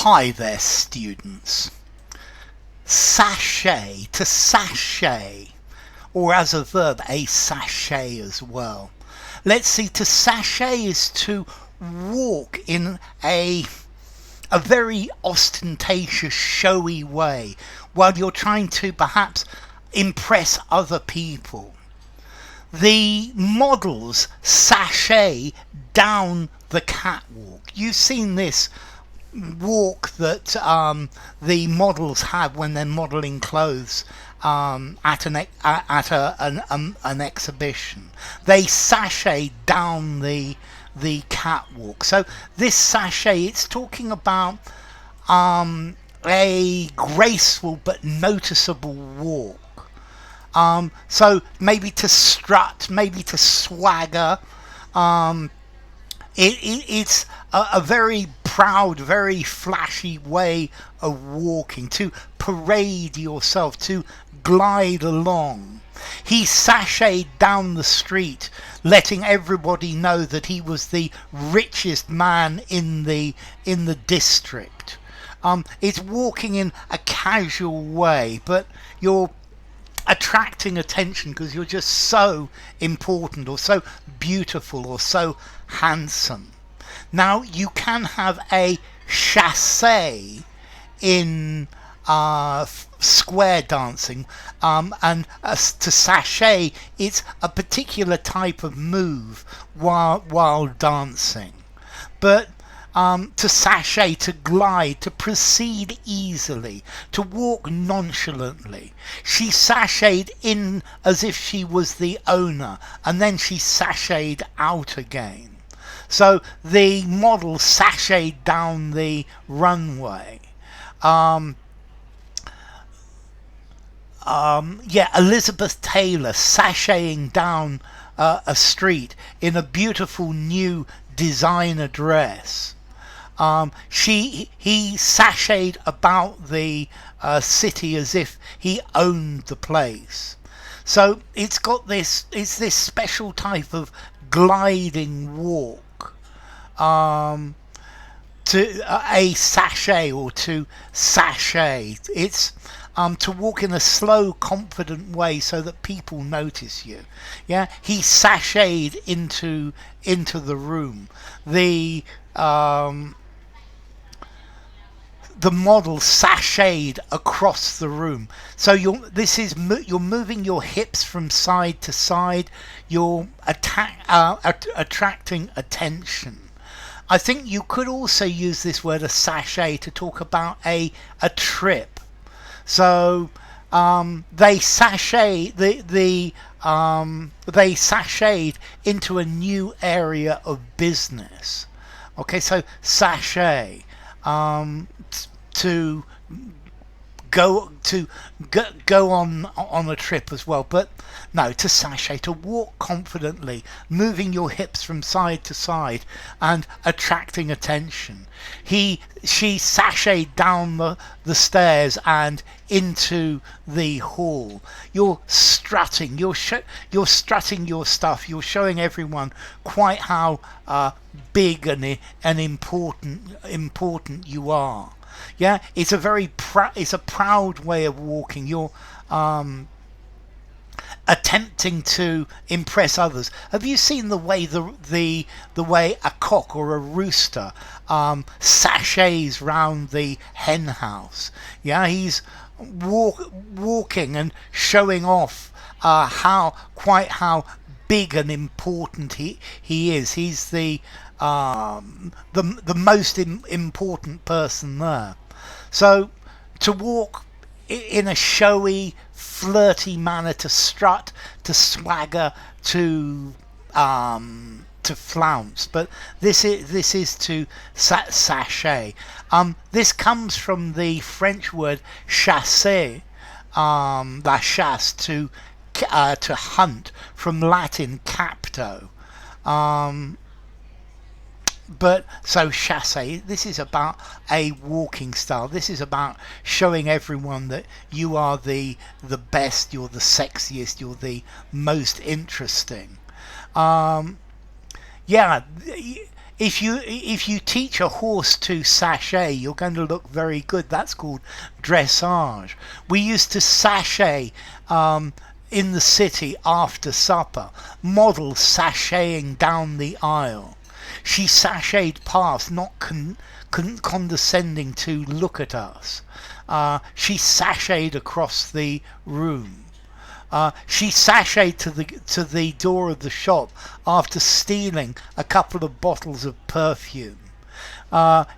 Hi there, students. Sashay, to sashay, or as a verb, a sachet as well. Let's see, to sashay is to walk in a very ostentatious, showy way while you're trying to perhaps impress other people. The models sashay down the catwalk. You've seen this walk that the models have when they're modeling clothes at an exhibition. They sashay down the catwalk. So this sashay, it's talking about a graceful but noticeable walk. So maybe to strut, maybe to swagger. It's a very proud, very flashy way of walking, to parade yourself, to glide along. He sashayed down the street, letting everybody know that he was the richest man in the district. It's walking in a casual way, but you're attracting attention because you're just so important or so beautiful or so handsome. Now you can have a chassé in square dancing, and to sashay, it's a particular type of move while dancing. But to sashay, to glide, to proceed easily, to walk nonchalantly. She sashayed in as if she was the owner, and then she sashayed out again. So the model sashayed down the runway. Elizabeth Taylor sashaying down a street in a beautiful new designer dress. He sashayed about the city as if he owned the place. So it's this special type of gliding walk. To a sachet or to sashay. It's to walk in a slow, confident way so that people notice you. Yeah, he sashayed into the room. The model sashayed across the room. So you're moving your hips from side to side. You're attracting attention. I think you could also use this word a sachet to talk about a trip. So they sashayed into a new area of business. Okay, so sachet, to go on a trip as well, but no, to sashay, to walk confidently, moving your hips from side to side and attracting attention. She sashayed down the stairs and into the hall. You're strutting, you're strutting your stuff, you're showing everyone quite how big and important you are. Yeah, it's a very proud way of walking. You're attempting to impress others. Have you seen the way the way a cock or a rooster sashays round the hen house? Yeah, he's walking and showing off how big and important he is. He's the most important person there. So to walk in a showy, flirty manner, to strut, to swagger, to flounce, but this is to sashay. This comes from the French word chasser, la chasse, to hunt, from Latin capto. But so chassé, this is about a walking style. This is about showing everyone that you are the best, you're the sexiest, you're the most interesting. If you teach a horse to sashay, you're going to look very good. That's called dressage. We used to sashay in the city after supper. Models sashaying down the aisle. She sashayed past, not condescending to look at us. She sashayed across the room. She sashayed to the door of the shop after stealing a couple of bottles of perfume.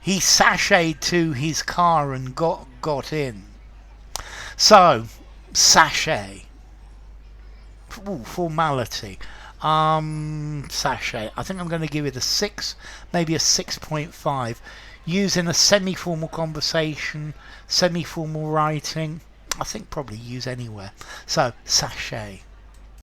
He sashayed to his car and got in. So, sachet. Ooh, formality. Sachet. I think I'm going to give it a 6, maybe a 6.5. Use in a semi-formal conversation, semi-formal writing. I think probably use anywhere. So, sachet.